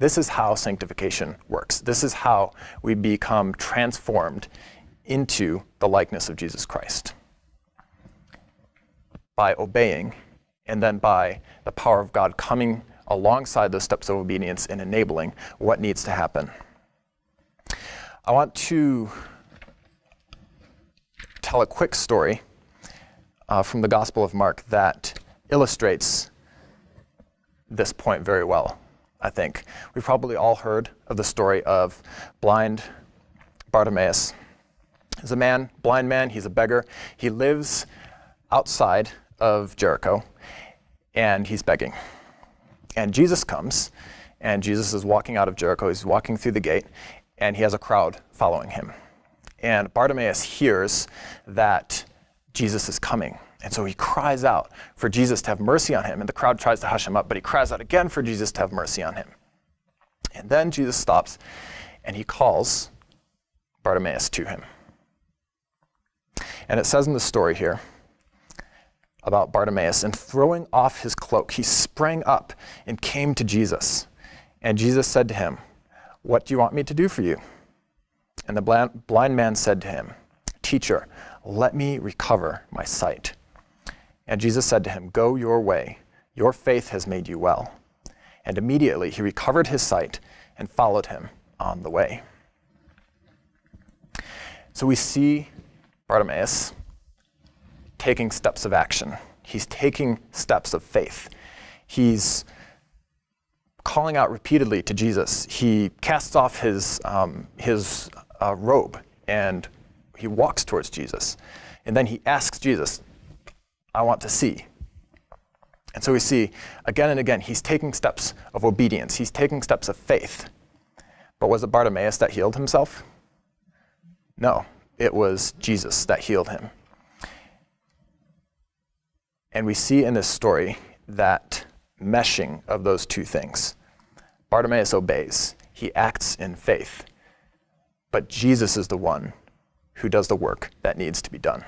This is how sanctification works. This is how we become transformed into the likeness of Jesus Christ. By obeying, and then by the power of God coming alongside those steps of obedience and enabling what needs to happen. I want to tell a quick story from the Gospel of Mark that illustrates this point very well, I think. We've probably all heard of the story of blind Bartimaeus. He's a man, blind man, he's a beggar. He lives outside of Jericho, and he's begging. And Jesus comes, and Jesus is walking out of Jericho. He's walking through the gate, and he has a crowd following him. And Bartimaeus hears that Jesus is coming. And so he cries out for Jesus to have mercy on him. And the crowd tries to hush him up, but he cries out again for Jesus to have mercy on him. And then Jesus stops, and he calls Bartimaeus to him. And it says in the story here about Bartimaeus, and throwing off his cloak, he sprang up and came to Jesus. And Jesus said to him, "What do you want me to do for you?" And the blind man said to him, "Teacher, let me recover my sight." And Jesus said to him, "Go your way. Your faith has made you well." And immediately he recovered his sight and followed him on the way. So we see Bartimaeus taking steps of action. He's taking steps of faith. He's calling out repeatedly to Jesus. He casts off his robe and he walks towards Jesus. And then he asks Jesus, "I want to see." And so we see again and again, he's taking steps of obedience. He's taking steps of faith. But was it Bartimaeus that healed himself? No, it was Jesus that healed him. And we see in this story that meshing of those two things. Bartimaeus obeys. He acts in faith. But Jesus is the one who does the work that needs to be done.